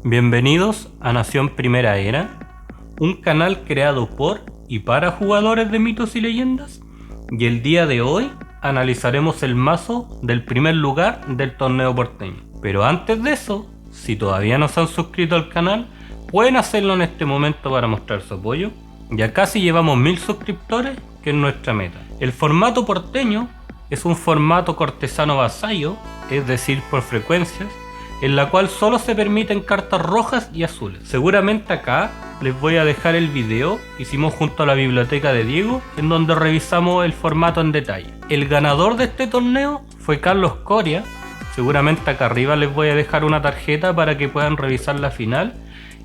Bienvenidos a Nación Primera Era, un canal creado por y para jugadores de mitos y leyendas, y el día de hoy analizaremos el mazo del primer lugar del torneo porteño. Pero antes de eso, si todavía no se han suscrito al canal, pueden hacerlo en este momento para mostrar su apoyo. Ya casi llevamos 1000 suscriptores, que es nuestra meta. El formato porteño es un formato cortesano vasallo, es decir, por frecuencias, en la cual solo se permiten cartas rojas y azules. Seguramente acá les voy a dejar el video que hicimos junto a la biblioteca de Diego, en donde revisamos el formato en detalle. El ganador de este torneo fue Carlos Coria. Seguramente acá arriba les voy a dejar una tarjeta para que puedan revisar la final.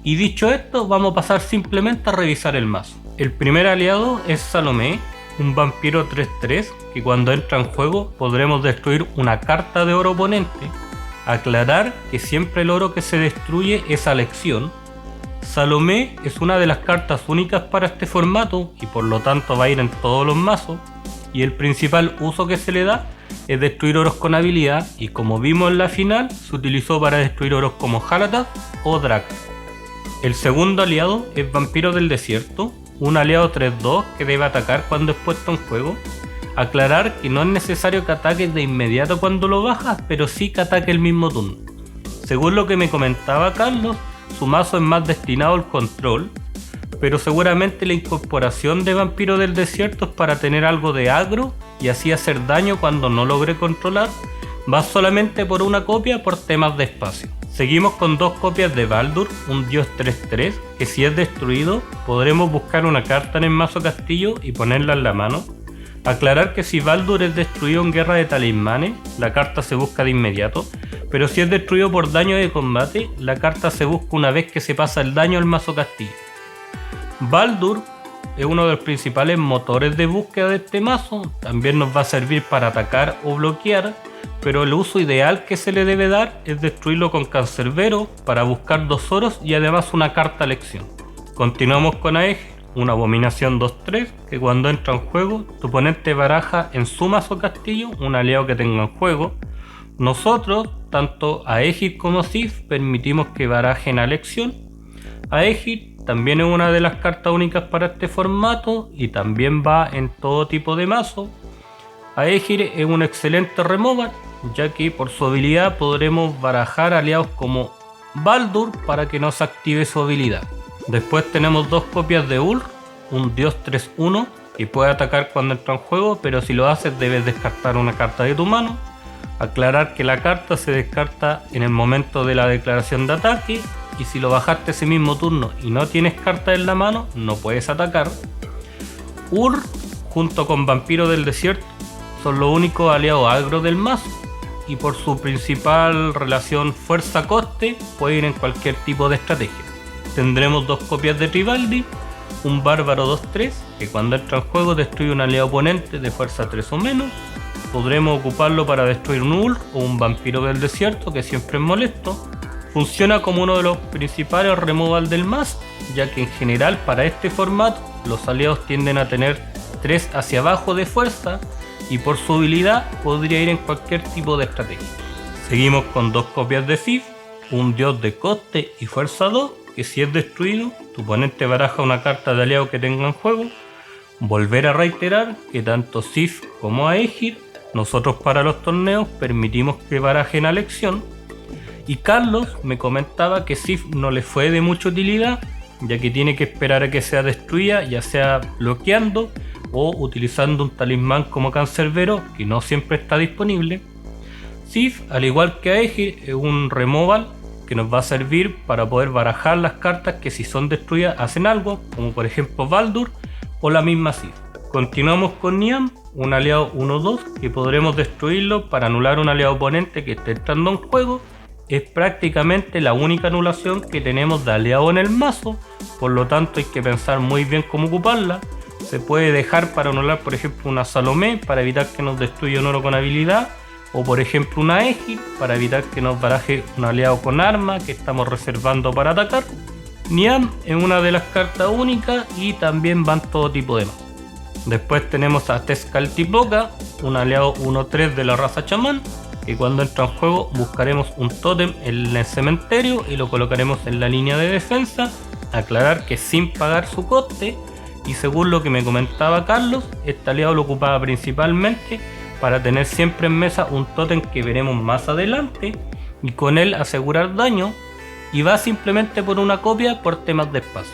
Y dicho esto, vamos a pasar simplemente a revisar el mazo. El primer aliado es Salomé, un vampiro 3/3 que cuando entra en juego podremos destruir una carta de oro oponente. Aclarar que siempre el oro que se destruye es a elección. Salomé es una de las cartas únicas para este formato y por lo tanto va a ir en todos los mazos, y el principal uso que se le da es destruir oros con habilidad, y como vimos en la final se utilizó para destruir oros como Halatath o Drak. El segundo aliado es Vampiro del Desierto, un aliado 3/2 que debe atacar cuando es puesto en juego. Aclarar que no es necesario que ataque de inmediato cuando lo bajas, pero sí que ataque el mismo turno. Según lo que me comentaba Carlos, su mazo es más destinado al control, pero seguramente la incorporación de Vampiro del Desierto es para tener algo de agro y así hacer daño cuando no logre controlar. Va solamente por una copia por temas de espacio. Seguimos con dos copias de Baldur, un dios 3/3, que si es destruido podremos buscar una carta en el mazo castillo y ponerla en la mano. Aclarar que si Baldur es destruido en guerra de talismanes, la carta se busca de inmediato, pero si es destruido por daño de combate, la carta se busca una vez que se pasa el daño al mazo castillo. Baldur es uno de los principales motores de búsqueda de este mazo, también nos va a servir para atacar o bloquear, pero el uso ideal que se le debe dar es destruirlo con Cancerbero para buscar 2 oros y además una carta a elección. Continuamos con Aegir, una abominación 2/3 que cuando entra en juego tu oponente baraja en su mazo castillo un aliado que tenga en juego. Nosotros, tanto Aegir como Sif, permitimos que barajen a elección. Aegir también es una de las cartas únicas para este formato y también va en todo tipo de mazo. Aegir es un excelente removal, ya que por su habilidad podremos barajar aliados como Baldur para que no se active su habilidad. Después tenemos dos copias de Ulr, un dios 3/1 que puede atacar cuando entra en juego, pero si lo haces debes descartar una carta de tu mano. Aclarar que la carta se descarta en el momento de la declaración de ataque, y si lo bajaste ese mismo turno y no tienes carta en la mano, no puedes atacar. Ulr junto con Vampiro del Desierto son los únicos aliados agro del mazo, y por su principal relación fuerza-coste puede ir en cualquier tipo de estrategia. Tendremos dos copias de Tribaldi, un bárbaro 2/3 que cuando entra en juego destruye un aliado oponente de fuerza 3 o menos. Podremos ocuparlo para destruir un Ulr o un Vampiro del Desierto, que siempre es molesto. Funciona como uno de los principales removal del mazo, ya que en general para este formato los aliados tienden a tener 3 hacia abajo de fuerza, y por su habilidad podría ir en cualquier tipo de estrategia. Seguimos con dos copias de Sif, un dios de coste y fuerza 2, que si es destruido, tu oponente baraja una carta de aliado que tenga en juego. Volver a reiterar que tanto Sif como Aegir, nosotros para los torneos permitimos que barajen a elección. Y Carlos me comentaba que Sif no le fue de mucha utilidad, ya que tiene que esperar a que sea destruida, ya sea bloqueando o utilizando un talismán como Cancerbero, que no siempre está disponible. Sif, al igual que Aegir, es un removal que nos va a servir para poder barajar las cartas que si son destruidas hacen algo, como por ejemplo Baldur o la misma Sif. Continuamos con Niam, un aliado 1/2 que podremos destruirlo para anular un aliado oponente que esté entrando en juego. Es prácticamente la única anulación que tenemos de aliado en el mazo, por lo tanto hay que pensar muy bien cómo ocuparla. Se puede dejar para anular por ejemplo una Salomé para evitar que nos destruya un oro con habilidad, o por ejemplo una Aegir para evitar que nos baraje un aliado con arma que estamos reservando para atacar. Niam es una de las cartas únicas y también van todo tipo de mazos. Después tenemos a Tezcatlipoca, un aliado 1/3 de la raza chamán, que cuando entra en juego buscaremos un tótem en el cementerio y lo colocaremos en la línea de defensa. Aclarar que sin pagar su coste, y según lo que me comentaba Carlos, este aliado lo ocupaba principalmente para tener siempre en mesa un tótem que veremos más adelante y con él asegurar daño, y va simplemente por una copia por temas de espacio.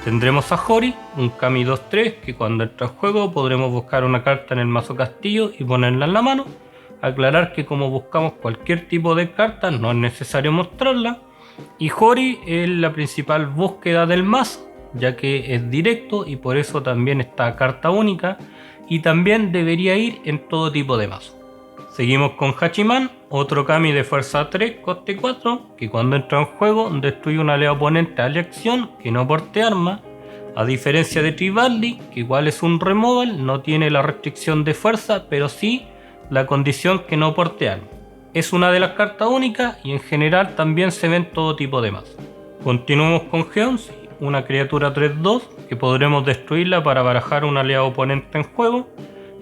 Tendremos a Jori, un Kami 2-3 que cuando entra en juego podremos buscar una carta en el mazo castillo y ponerla en la mano. Aclarar que como buscamos cualquier tipo de carta no es necesario mostrarla, y Jori es la principal búsqueda del mazo, ya que es directo y por eso también está carta única y también debería ir en todo tipo de mazo. Seguimos con Hachiman, otro Kami de fuerza 3, coste 4, que cuando entra en juego destruye un aliado oponente a elección que no porte arma. A diferencia de Tribaldi, que igual es un removal, no tiene la restricción de fuerza, pero sí la condición que no porte arma. Es una de las cartas únicas y en general también se ve en todo tipo de mazos. Continuamos con Geonsi, una criatura 3-2 que podremos destruirla para barajar un aliado oponente en juego.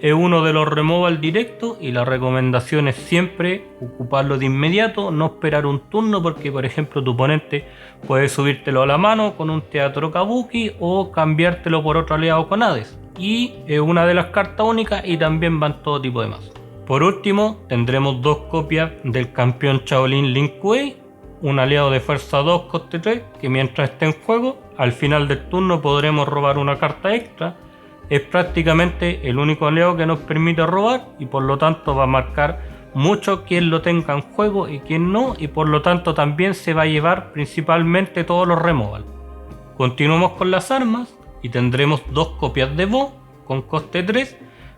Es uno de los removal directos y la recomendación es siempre ocuparlo de inmediato, no esperar un turno porque por ejemplo tu oponente puede subírtelo a la mano con un Teatro Kabuki o cambiártelo por otro aliado con Hades. Y es una de las cartas únicas y también va en todo tipo de mazos. Por último tendremos dos copias del campeón Shaolin Lin Kuei, un aliado de fuerza 2 coste 3 que mientras esté en juego al final del turno podremos robar una carta extra. Es prácticamente el único aliado que nos permite robar y por lo tanto va a marcar mucho quién lo tenga en juego y quién no, y por lo tanto también se va a llevar principalmente todos los removal. Continuamos con las armas y tendremos dos copias de Bo con coste 3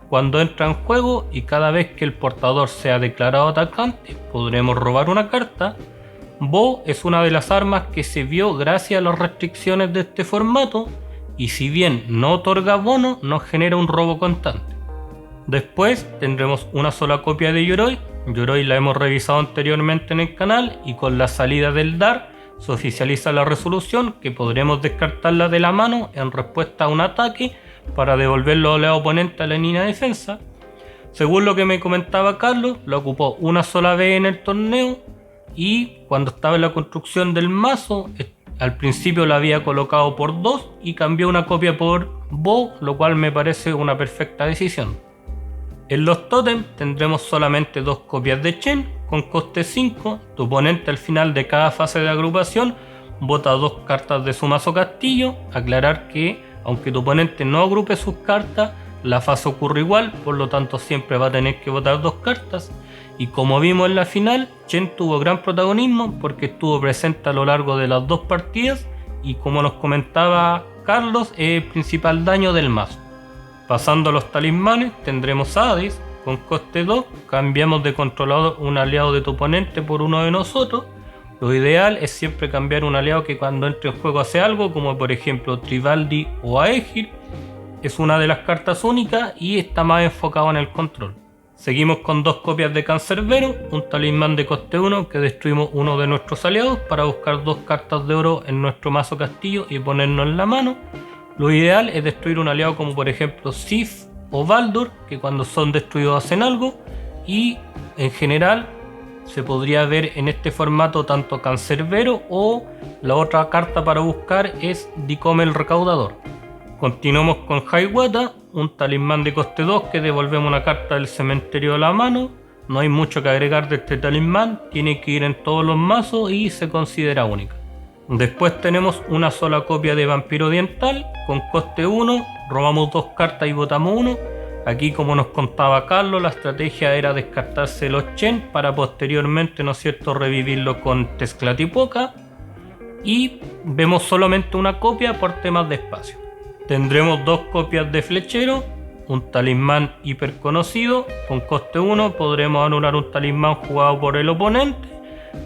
cuando entra en juego, y cada vez que el portador sea declarado atacante podremos robar una carta. Bo es una de las armas que se vio gracias a las restricciones de este formato, y si bien no otorga bono, nos genera un robo constante. Después tendremos una sola copia de Yoroi. Yoroi la hemos revisado anteriormente en el canal y con la salida del Dar se oficializa la resolución que podremos descartarla de la mano en respuesta a un ataque para devolverlo al oponente a la línea de defensa. Según lo que me comentaba Carlos, la ocupó una sola vez en el torneo y cuando estaba en la construcción del mazo al principio la había colocado por 2 y cambió una copia por Bo, lo cual me parece una perfecta decisión. En los totems tendremos solamente dos copias de Chen con coste 5. Tu oponente al final de cada fase de agrupación bota dos cartas de su mazo castillo. Aclarar que aunque tu oponente no agrupe sus cartas, la fase ocurre igual, por lo tanto siempre va a tener que botar dos cartas. Y como vimos en la final, Chen tuvo gran protagonismo porque estuvo presente a lo largo de las dos partidas y como nos comentaba Carlos, es el principal daño del mazo. Pasando a los talismanes, tendremos a Hades con coste 2, cambiamos de controlador un aliado de tu oponente por uno de nosotros. Lo ideal es siempre cambiar un aliado que cuando entre en juego hace algo, como por ejemplo Tribaldi o Aegir. Es una de las cartas únicas y está más enfocado en el control. Seguimos con dos copias de Cancerbero, un talismán de coste 1 que destruimos uno de nuestros aliados para buscar dos cartas de oro en nuestro mazo castillo y ponernos en la mano. Lo ideal es destruir un aliado como por ejemplo Sif o Baldur, que cuando son destruidos hacen algo, y en general se podría ver en este formato tanto Cancerbero o la otra carta para buscar es Dicome el Recaudador. Continuamos con Hiawatha, un talismán de coste 2 que devolvemos una carta del cementerio a la mano. No hay mucho que agregar de este talismán, tiene que ir en todos los mazos y se considera única. Después tenemos una sola copia de Vampiro Oriental con coste 1, robamos dos cartas y botamos uno. Aquí, como nos contaba Carlos, la estrategia era descartarse los Chen para posteriormente, ¿no es cierto?, revivirlo con Tezcatlipoca, y vemos solamente una copia por temas de espacio. Tendremos dos copias de Flechero, un talismán hiper conocido con coste 1, podremos anular un talismán jugado por el oponente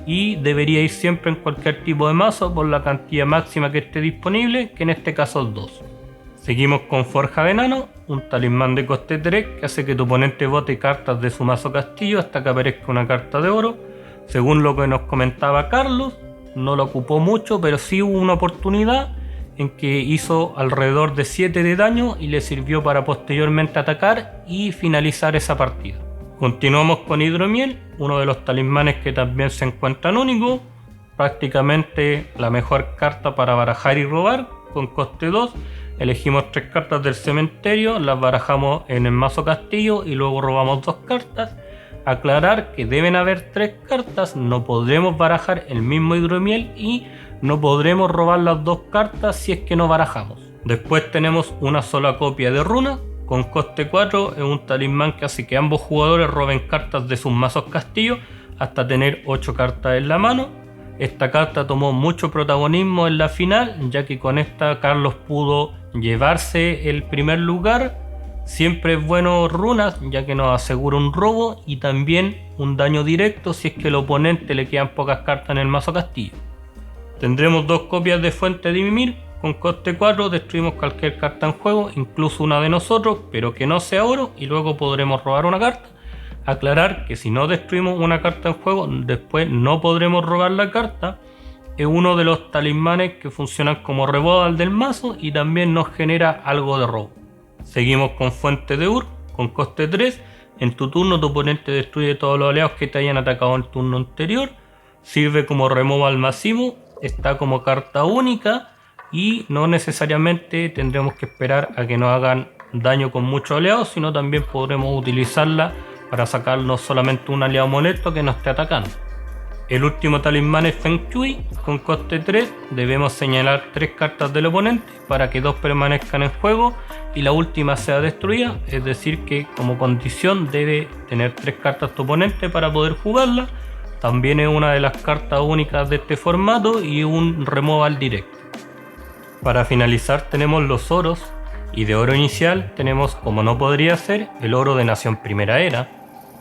y debería ir siempre en cualquier tipo de mazo por la cantidad máxima que esté disponible, que en este caso es 2. Seguimos con Forja de Enano, un talismán de coste 3 que hace que tu oponente bote cartas de su mazo castillo hasta que aparezca una carta de oro. Según lo que nos comentaba Carlos, no lo ocupó mucho, pero sí hubo una oportunidad en que hizo alrededor de 7 de daño y le sirvió para posteriormente atacar y finalizar esa partida. Continuamos con Hidromiel, uno de los talismanes que también se encuentran únicos, prácticamente la mejor carta para barajar y robar, con coste 2. Elegimos 3 cartas del cementerio, las barajamos en el mazo castillo y luego robamos 2 cartas. Aclarar que deben haber 3 cartas, no podremos barajar el mismo Hidromiel y no podremos robar las 2 cartas si es que no barajamos. Después tenemos una sola copia de Runa, con coste 4, es un talismán que hace que ambos jugadores roben cartas de sus mazos castillo hasta tener 8 cartas en la mano. Esta carta tomó mucho protagonismo en la final, ya que con esta Carlos pudo llevarse el primer lugar. Siempre es bueno Runas, ya que nos asegura un robo y también un daño directo si es que al oponente le quedan pocas cartas en el mazo castillo. Tendremos 2 copias de Fuente de Mimir, con coste 4 destruimos cualquier carta en juego, incluso una de nosotros, pero que no sea oro, y luego podremos robar una carta. Aclarar que si no destruimos una carta en juego, después no podremos robar la carta. Es uno de los talismanes que funcionan como removal del mazo y también nos genera algo de robo. Seguimos con Fuente de Ur, con coste 3. En tu turno tu oponente destruye todos los aliados que te hayan atacado en el turno anterior. Sirve como removal masivo, está como carta única y no necesariamente tendremos que esperar a que nos hagan daño con muchos aliados, sino también podremos utilizarla para sacar no solamente un aliado molesto que nos esté atacando. El último talismán es Feng Shui, con coste 3, debemos señalar 3 cartas del oponente para que 2 permanezcan en juego y la última sea destruida, es decir que como condición debe tener 3 cartas tu oponente para poder jugarla. También es una de las cartas únicas de este formato y un removal directo. Para finalizar tenemos los oros, y de oro inicial tenemos, como no podría ser, el oro de Nación Primera Era.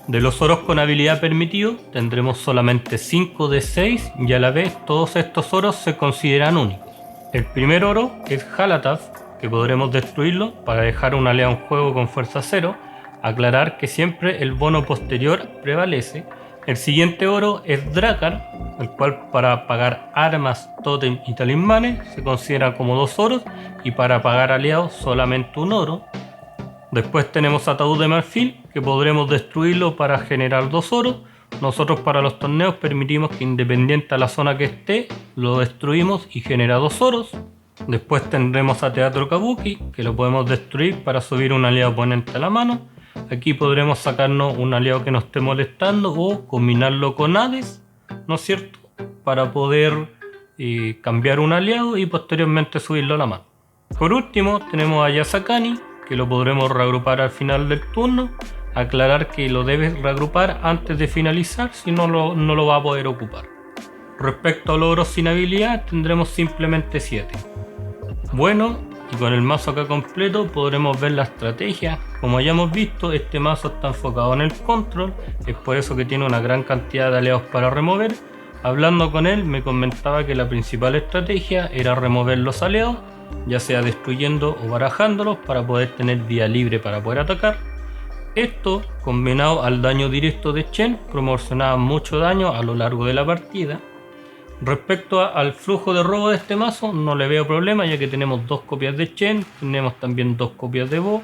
De los oros con habilidad permitido tendremos solamente 5 de 6 y a la vez todos estos oros se consideran únicos. El primer oro es Halataf, que podremos destruirlo para dejar un aliado en juego con fuerza 0. Aclarar que siempre el bono posterior prevalece. El siguiente oro es Drakkar, el cual para pagar armas, tótem y talismanes se considera como 2 oros y para pagar aliados solamente un oro. Después tenemos Ataúd de Marfil, que podremos destruirlo para generar 2 oros. Nosotros para los torneos permitimos que independiente a la zona que esté, lo destruimos y genera 2 oros. Después tendremos a Teatro Kabuki, que lo podemos destruir para subir un aliado oponente a la mano. Aquí podremos sacarnos un aliado que nos esté molestando o combinarlo con Hades, ¿no es cierto? Para poder cambiar un aliado y posteriormente subirlo a la mano. Por último tenemos a Yasakani, que lo podremos reagrupar al final del turno. Aclarar que lo debes reagrupar antes de finalizar, si no lo va a poder ocupar. Respecto a los oros sin habilidad tendremos simplemente 7. Bueno, y con el mazo acá completo podremos ver la estrategia. Como ya hemos visto, este mazo está enfocado en el control, es por eso que tiene una gran cantidad de aliados para remover. Hablando con él me comentaba que la principal estrategia era remover los aliados, ya sea destruyendo o barajándolos para poder tener vía libre para poder atacar. Esto, combinado al daño directo de Chen, proporcionaba mucho daño a lo largo de la partida. Respecto al flujo de robo de este mazo, no le veo problema, ya que tenemos 2 copias de Chen, tenemos también 2 copias de Bo.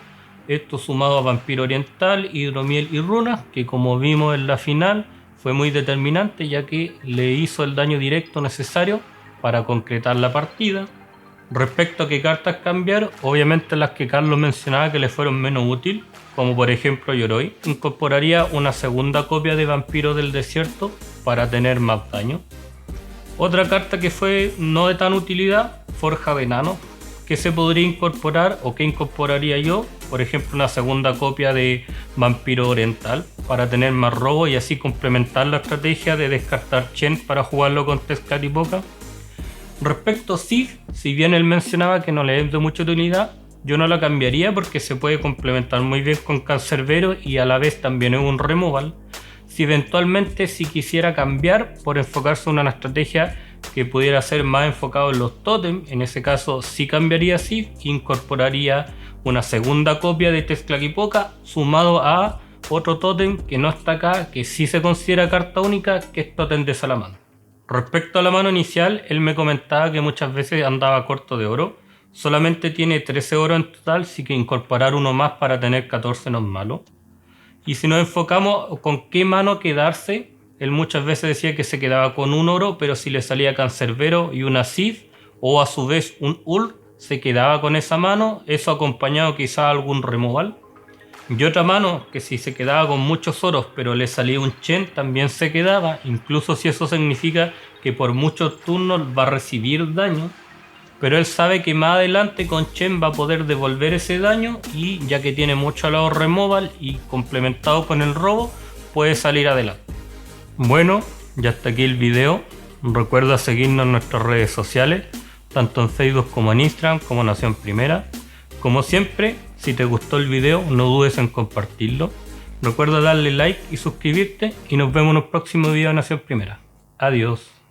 Esto sumado a Vampiro Oriental, Hidromiel y Runas, que como vimos en la final fue muy determinante, ya que le hizo el daño directo necesario para concretar la partida. Respecto a qué cartas cambiar, obviamente las que Carlos mencionaba que le fueron menos útiles, como por ejemplo Yoroi, incorporaría una segunda copia de Vampiro del Desierto para tener más daño. Otra carta que fue no de tan utilidad, Forja de Enano, que se podría incorporar o que incorporaría yo, por ejemplo una segunda copia de Vampiro Oriental para tener más robo y así complementar la estrategia de descartar Chen para jugarlo con Tezcatlipoca. Respecto a Sif, si bien él mencionaba que no le es de mucha utilidad, yo no la cambiaría porque se puede complementar muy bien con Cancerbero y a la vez también es un removal. Si eventualmente quisiera cambiar por enfocarse en una estrategia que pudiera ser más enfocado en los tótem, en ese caso sí cambiaría Sif e incorporaría una segunda copia de Tezcatlipoca sumado a otro tótem que no está acá, que sí se considera carta única, que es Tótem de Salamandra. Respecto a la mano inicial, él me comentaba que muchas veces andaba corto de oro. Solamente tiene 13 oro en total, así que incorporar uno más para tener 14 no es malo. Y si nos enfocamos con qué mano quedarse, él muchas veces decía que se quedaba con un oro, pero si le salía Cancerbero y una Sith, o a su vez un Ult, se quedaba con esa mano, eso acompañado quizá algún removal. Y otra mano que si se quedaba con muchos oros pero le salía un Chen, también se quedaba, incluso si eso significa que por muchos turnos va a recibir daño. Pero él sabe que más adelante con Chen va a poder devolver ese daño y ya que tiene mucho lado removal y complementado con el robo, puede salir adelante. Bueno, ya hasta aquí el video. Recuerda seguirnos en nuestras redes sociales, tanto en Facebook como en Instagram, como Nación Primera. Como siempre, si te gustó el video, no dudes en compartirlo. Recuerda darle like y suscribirte y nos vemos en un próximo video de Nación Primera. Adiós.